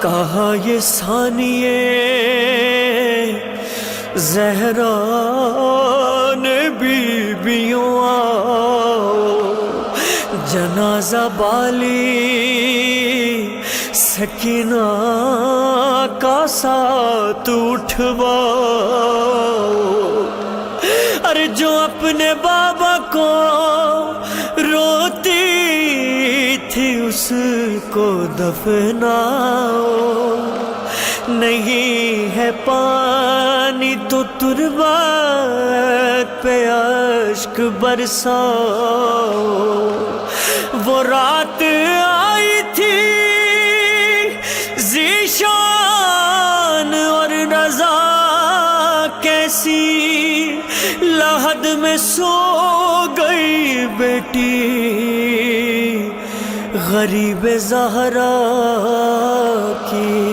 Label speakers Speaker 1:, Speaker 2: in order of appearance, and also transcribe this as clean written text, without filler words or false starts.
Speaker 1: کہا یہ ثانیے زہرا نے بیبیوں آؤ، جنازہ بالی سکینہ کا ساتھ اٹھواؤ۔ ارے جو اپنے بابا کو روتی تھی اس کو دفناؤ، نہیں ہے پانی تو تربت پہ اشک برساؤ۔ وہ رات آئی تھی ذیشان اور رضا کیسی، لحد میں سو گئی بیٹی غریب زہرا کی۔